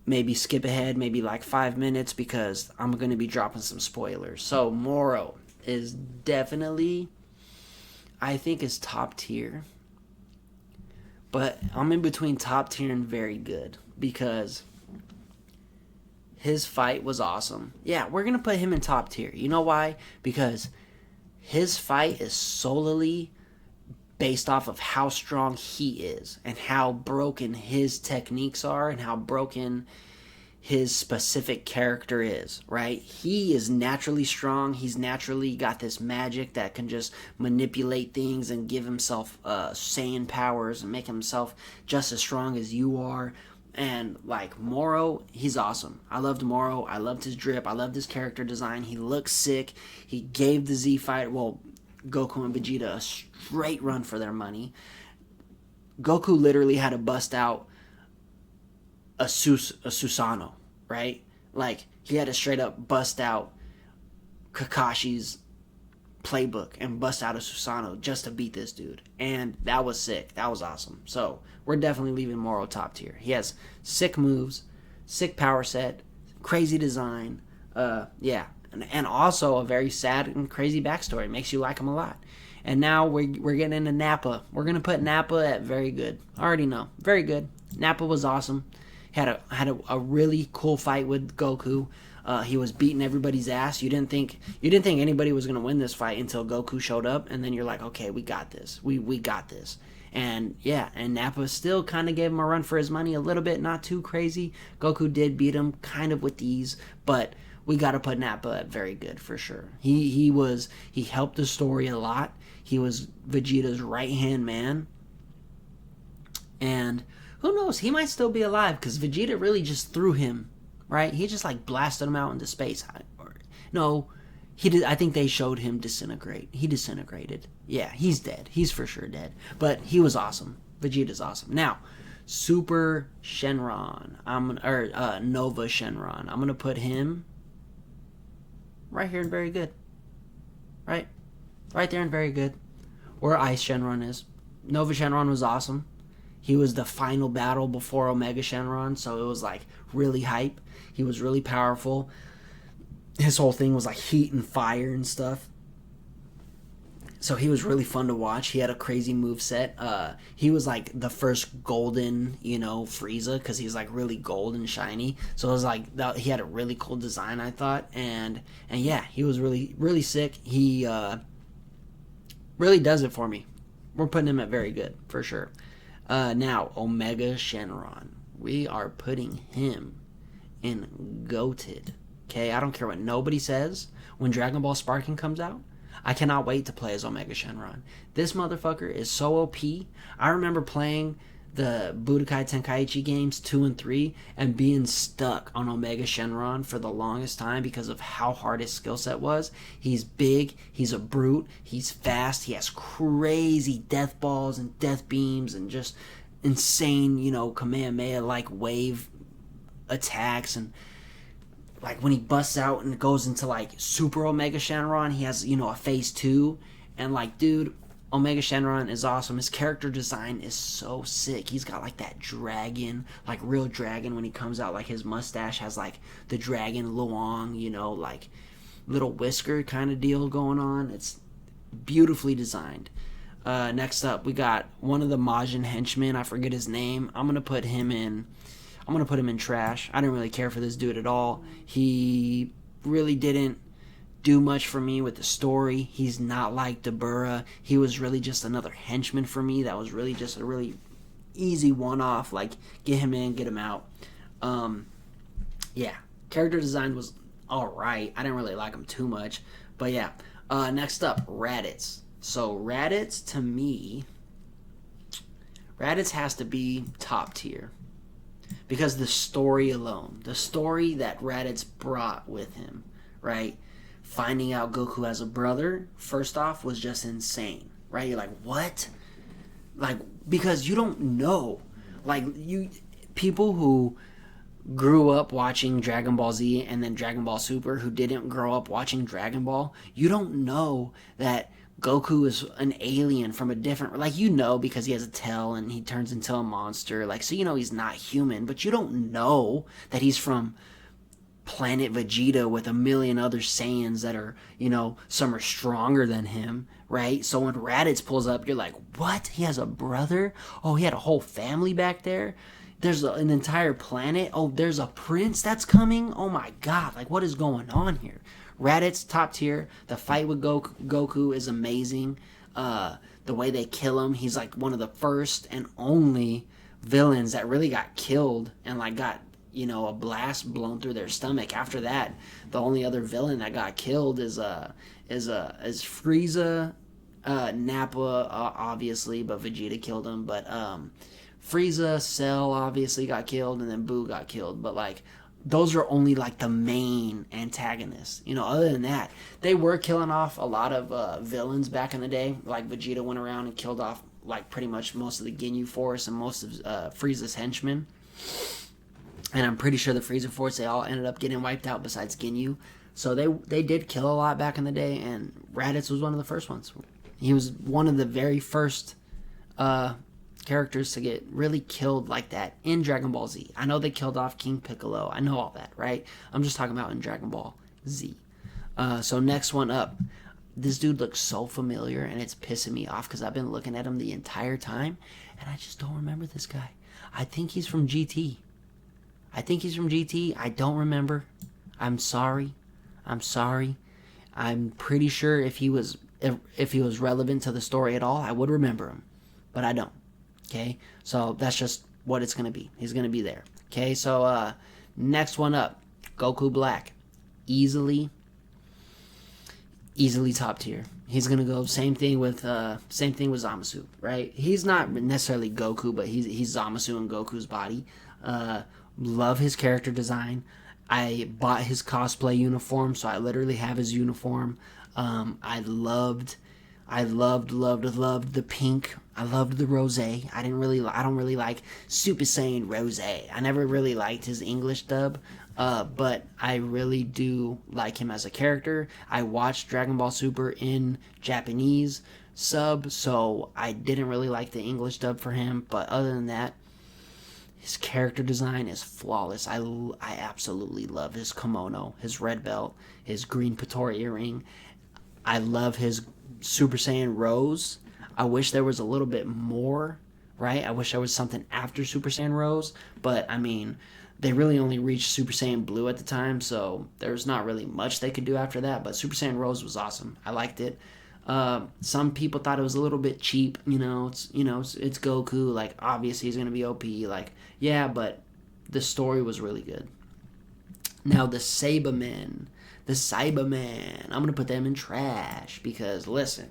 maybe skip ahead, maybe like 5 minutes, because I'm gonna be dropping some spoilers. So Moro is definitely, I think, is top tier. But I'm in between top tier and very good, because his fight was awesome. Yeah, we're going to put him in top tier. You know why? Because his fight is solely based off of how strong he is and how broken his techniques are and how broken his specific character is, right? He is naturally strong. He's naturally got this magic that can just manipulate things and give himself Saiyan powers and make himself just as strong as you are. And like Moro, he's awesome. I loved Moro. I loved his drip. I loved his character design. He looks sick. He gave the Z fight, well, Goku and Vegeta, a straight run for their money. Goku literally had to bust out a Susanoo, right? Like, he had to straight up bust out Kakashi's playbook and bust out a Susanoo just to beat this dude. And that was sick. That was awesome. So, we're definitely leaving Moro top tier. He has sick moves, sick power set, crazy design, yeah. And also a very sad and crazy backstory. Makes you like him a lot. And now we're getting into Nappa. We're going to put Nappa at very good. I already know. Very good. Nappa was awesome. Had a really cool fight with Goku. He was beating everybody's ass. You didn't think anybody was gonna win this fight until Goku showed up, and then you're like, okay, we got this. We got this. And yeah, and Nappa still kind of gave him a run for his money a little bit, not too crazy. Goku did beat him kind of with ease, but we got to put Nappa at very good for sure. He helped the story a lot. He was Vegeta's right hand man, and who knows? He might still be alive because Vegeta really just threw him, right? He just like blasted him out into space. No, he did. I think they showed him disintegrate. He disintegrated. Yeah, he's dead. He's for sure dead. But he was awesome. Vegeta's awesome. Now, Super Shenron. Nova Shenron. I'm gonna put him right here in very good. Right there in very good. Where Ice Shenron is. Nova Shenron was awesome. He was the final battle before Omega Shenron, so it was like really hype. He was really powerful. His whole thing was like heat and fire and stuff. So he was really fun to watch. He had a crazy moveset. He was like the first golden, Frieza, because he's like really gold and shiny. So it was like he had a really cool design, I thought. And yeah, he was really, really sick. He really does it for me. We're putting him at very good, for sure. Now, Omega Shenron. We are putting him in GOATed. Okay, I don't care what nobody says. When Dragon Ball Sparking comes out, I cannot wait to play as Omega Shenron. This motherfucker is so OP. I remember playing the Budokai Tenkaichi games 2 and 3 and being stuck on Omega Shenron for the longest time because of how hard his skill set was. He's big, he's a brute, he's fast, he has crazy death balls and death beams and just insane, Kamehameha-like wave attacks. And like when he busts out and goes into like Super Omega Shenron, he has, a phase 2. And like, dude, Omega Shenron is awesome. His character design is so sick. He's got like that dragon, like real dragon when he comes out. Like his mustache has like the dragon Luong, like little whisker kind of deal going on. It's beautifully designed. Next up, we got one of the Majin henchmen. I forget his name. I'm gonna put him in trash. I didn't really care for this dude at all. He really didn't do much for me with the story. He's not like Dabura. He was really just another henchman for me. That was really just a really easy one-off. Like, get him in, get him out. Yeah. Character design was alright. I didn't really like him too much. But yeah. Next up, Raditz. So, Raditz, to me, Raditz has to be top tier. because the story alone, the story that Raditz brought with him, right? Finding out Goku has a brother, first off, was just insane, right? You're like, what? Like, because you don't know. Like, people who grew up watching Dragon Ball Z and then Dragon Ball Super who didn't grow up watching Dragon Ball, you don't know that Goku is an alien from a different, like, you know, because he has a tail and he turns into a monster, like, so you know he's not human, but you don't know that he's from planet Vegeta with a million other Saiyans that are, you know, some are stronger than him, right? So when Raditz pulls up, you're like, what? He has a brother? Oh, he had a whole family back there? There's an entire planet? Oh, there's a prince that's coming? Oh my god, like, what is going on here? Raditz, top tier. The fight with Goku is amazing. The way they kill him, he's like one of the first and only villains that really got killed and like got, you know, a blast blown through their stomach. After that, the only other villain that got killed is Frieza, Nappa, obviously, but Vegeta killed him. But Frieza, Cell obviously got killed, and then Boo got killed. But like, those are only like the main antagonists. You know, other than that, they were killing off a lot of villains back in the day. Like Vegeta went around and killed off like pretty much most of the Ginyu Force and most of Frieza's henchmen. And I'm pretty sure the Frieza Force, they all ended up getting wiped out besides Ginyu. So they did kill a lot back in the day, and Raditz was one of the first ones. He was one of the very first characters to get really killed like that in Dragon Ball Z. I know they killed off King Piccolo. I know all that, right? I'm just talking about in Dragon Ball Z. So next one up. This dude looks so familiar, and it's pissing me off because I've been looking at him the entire time, and I just don't remember this guy. I think he's from GT. I don't remember. I'm sorry. I'm pretty sure if he was relevant to the story at all, I would remember him. But I don't. Okay? So that's just what it's going to be. He's going to be there. Okay? So next one up. Goku Black. Easily top tier. He's going to go same thing with Zamasu, right? He's not necessarily Goku, but he's Zamasu in Goku's body. Love his character design. I bought his cosplay uniform, so I literally have his uniform. I loved the pink. I loved the rosé. I don't really like Super Saiyan rosé. I never really liked his English dub, but I really do like him as a character. I watched Dragon Ball Super in Japanese sub, so I didn't really like the English dub for him. But other than that, his character design is flawless. I absolutely love his kimono, his red belt, his green Potara earring. I love his Super Saiyan Rose. I wish there was a little bit more, right? I wish there was something after Super Saiyan Rose. But, I mean, they really only reached Super Saiyan Blue at the time, so there's not really much they could do after that. But Super Saiyan Rose was awesome. I liked it. Some people thought it was a little bit cheap, it's Goku, like, obviously he's going to be OP, like, yeah, but the story was really good. Now, the Cybermen, I'm going to put them in trash, because, listen,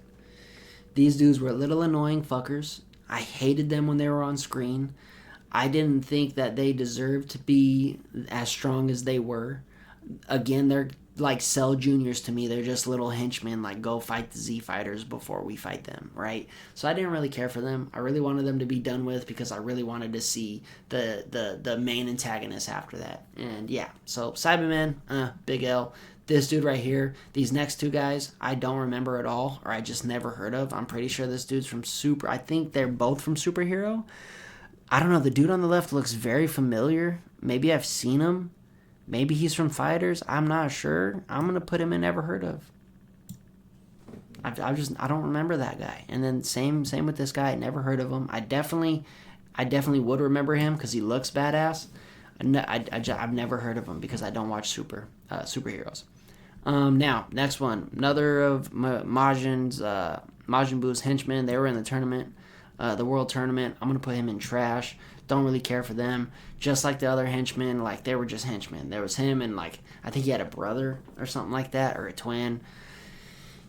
these dudes were little annoying fuckers. I hated them when they were on screen. I didn't think that they deserved to be as strong as they were. Again, they're like Cell Juniors to me. They're just little henchmen, like, go fight the Z Fighters before we fight them, right? So I didn't really care for them. I really wanted them to be done with because I really wanted to see the main antagonist after that. And yeah, so Cybermen, big L. This dude right here, these next two guys, I don't remember at all, or I just never heard of. I'm pretty sure this dude's from Super. I think they're both from Superhero. I don't know. The dude on the left looks very familiar. Maybe I've seen him. Maybe he's from Fighters. I'm not sure. I'm going to put him in Never Heard Of. I don't remember that guy. And then same with this guy. Never heard of him. I definitely would remember him because he looks badass. I've never heard of him because I don't watch superheroes. Now, next one. Another of Majin Buu's henchmen. They were in the tournament, the world tournament. I'm going to put him in trash. Don't really care for them. Just like the other henchmen, like, they were just henchmen. There was him and, like, I think he had a brother or something like that, or a twin.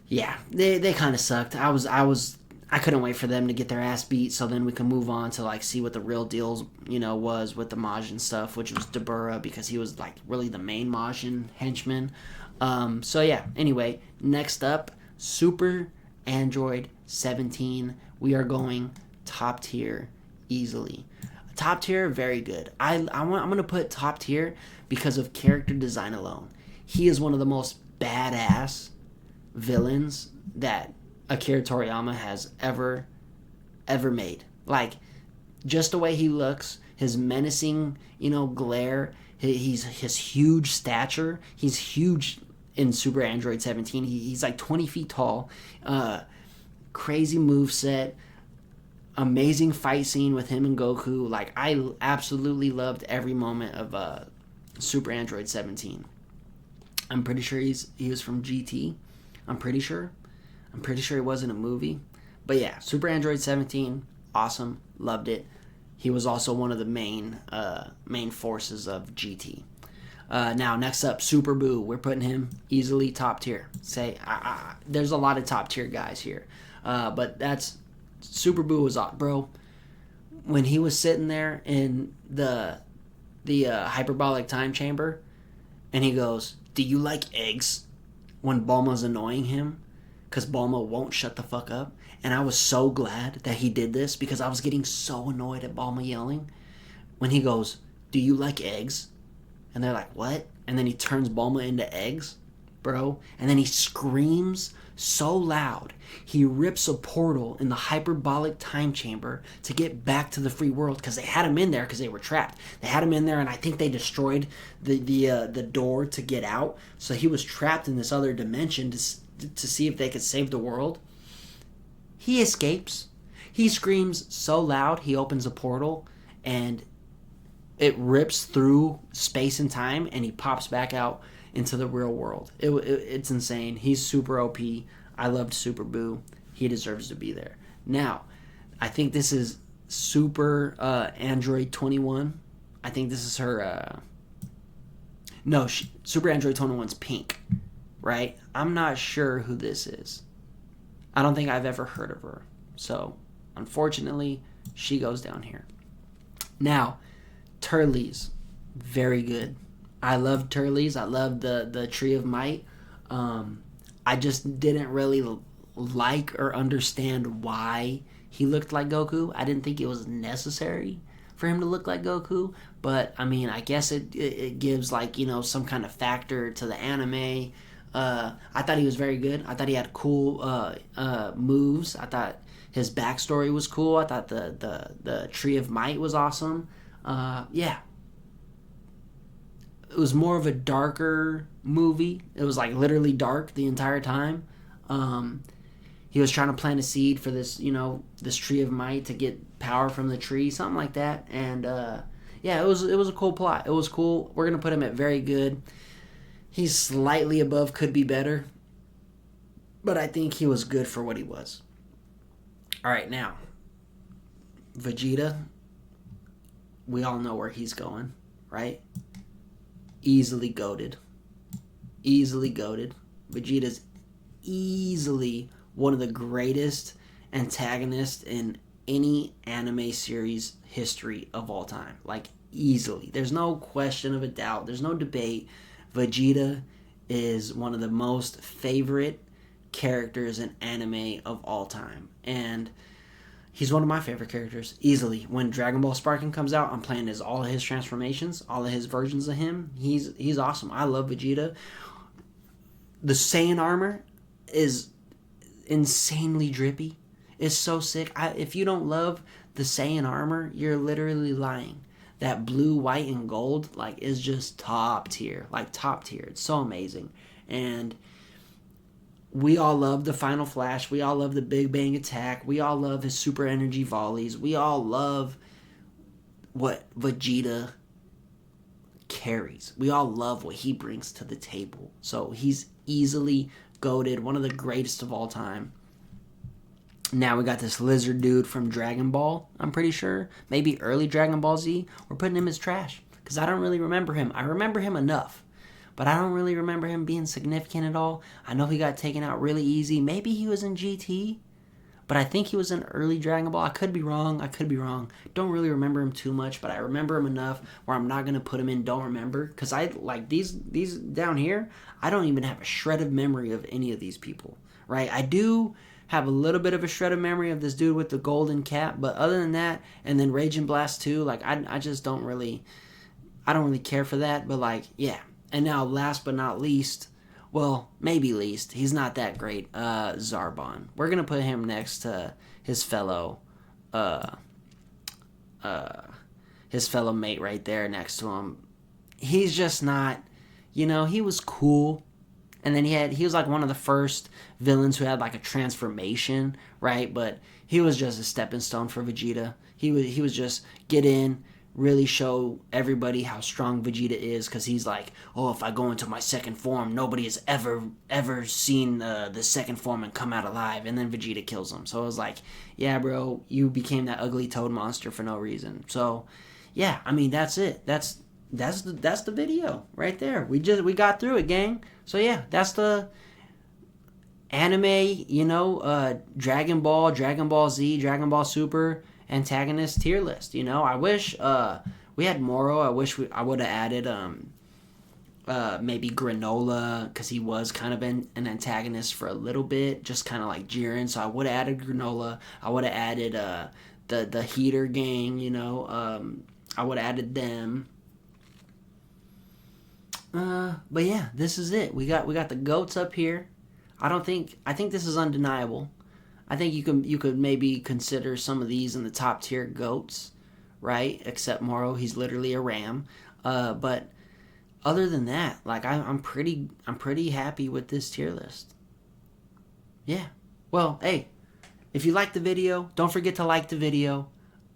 Yeah, they kind of sucked. I I couldn't wait for them to get their ass beat, so then we can move on to like see what the real deal, was with the Majin stuff, which was Dabura, because he was like really the main Majin henchman. So yeah. Anyway, next up, Super Android 17. We are going top tier easily. Top tier, very good. I'm gonna put top tier because of character design alone. He is one of the most badass villains that Akira Toriyama has ever made. Like, just the way he looks, his menacing, glare, his huge stature. He's huge in Super Android 17. He's like 20 feet tall. Crazy moveset. Amazing fight scene with him and Goku. Like, I absolutely loved every moment of Super Android 17. I'm pretty sure he was from GT. I'm pretty sure he was in a movie. But yeah, Super Android 17, awesome, loved it. He was also one of the main forces of GT. Now, next up, Super Boo. We're putting him easily top tier. There's a lot of top tier guys here. But that's, Super Boo was off, bro. When he was sitting there in the hyperbolic time chamber, and he goes, "Do you like eggs?" when Bulma's annoying him, because Bulma won't shut the fuck up. And I was so glad that he did this, because I was getting so annoyed at Bulma yelling. When he goes, "Do you like eggs?" And they're like, "What?" And then he turns Bulma into eggs, bro. And then he screams so loud, he rips a portal in the hyperbolic time chamber to get back to the free world, because they had him in there because they were trapped. They had him in there, and I think they destroyed the door to get out. So he was trapped in this other dimension to see if they could save the world. He escapes. He screams so loud, he opens a portal, and it rips through space and time, and he pops back out into the real world. It's insane. He's super OP. I loved Super Boo. He deserves to be there. Now, I think this is Super Android 21. I think this is her... Super Android 21's pink, right? I'm not sure who this is. I don't think I've ever heard of her. So, unfortunately, she goes down here. Now, Turles. Very good. I love Turles. I love the Tree of Might. I just didn't really like or understand why he looked like Goku. I didn't think it was necessary for him to look like Goku. But, I mean, I guess it gives, like, some kind of factor to the anime. I thought he was very good. I thought he had cool moves. I thought his backstory was cool. I thought the Tree of Might was awesome. Yeah. It was more of a darker movie. It was like literally dark the entire time. He was trying to plant a seed for this, this Tree of Might to get power from the tree, something like that. And yeah, it was a cool plot. It was cool. We're gonna put him at very good. He's slightly above could be better, but I think he was good for what he was. All right, now Vegeta. We all know where he's going, right? Easily goated. Vegeta's easily one of the greatest antagonists in any anime series history of all time. Like, easily. There's no question of a doubt. There's no debate. Vegeta is one of the most favorite characters in anime of all time. And he's one of my favorite characters, easily. When Dragon Ball Sparking comes out, I'm playing as all of his transformations, all of his versions of him. He's awesome. I love Vegeta. The Saiyan armor is insanely drippy. It's so sick. If you don't love the Saiyan armor, you're literally lying. That blue, white, and gold, like, is just top tier. Like, top tier. It's so amazing. And we all love the Final Flash. We all love the Big Bang Attack. We all love his super energy volleys. We all love what Vegeta carries. We all love what he brings to the table. So he's easily goated, one of the greatest of all time. Now we got this lizard dude from Dragon Ball, I'm pretty sure. Maybe early Dragon Ball Z. We're putting him as trash, because I don't really remember him. I remember him enough, but I don't really remember him being significant at all. I know he got taken out really easy. Maybe he was in GT, but but I think he was in early Dragon Ball. I could be wrong. Don't really remember him too much, but I remember him enough where I'm not gonna put him in don't remember, because I like these down here. I don't even have a shred of memory of any of these people. Right? I do have a little bit of a shred of memory of this dude with the golden cap, but other than that, and then Raging Blast 2, like I just don't really care for that. But like, yeah. And now last but not least, well, maybe least, he's not that great, Zarbon. We're gonna put him next to his fellow mate right there next to him. He's just not, he was cool. And then he was like one of the first villains who had like a transformation, right? But he was just a stepping stone for Vegeta. He was just get in, really show everybody how strong Vegeta is, because he's like, oh, if I go into my second form, nobody has ever seen the second form and come out alive. And then Vegeta kills him. So it was like, yeah, bro, you became that ugly toad monster for no reason. So yeah, I mean, that's it. That's the video right there. We got through it, gang. So yeah, that's the anime, Dragon Ball Z, Dragon Ball Super antagonist tier list. I wish we had Moro. I wish I would have added maybe Granola, because he was kind of an antagonist for a little bit, just kind of like Jiren. So I would have added Granola. I would have added the Heater gang. I would have added them. But yeah, this is it. We got the goats up here. I think this is undeniable. I think you could maybe consider some of these in the top tier goats, right? Except Moro, he's literally a ram. But other than that, like I'm pretty happy with this tier list. Yeah. Well, hey, if you like the video, don't forget to like the video,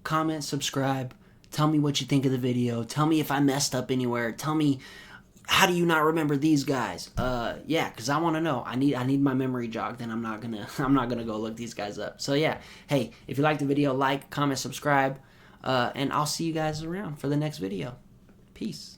comment, subscribe, tell me what you think of the video, tell me if I messed up anywhere, tell me, how do you not remember these guys? Yeah, because I want to know. I need my memory jogged, and I'm not gonna go look these guys up. So yeah, hey, if you like the video, like, comment, subscribe, and I'll see you guys around for the next video. Peace.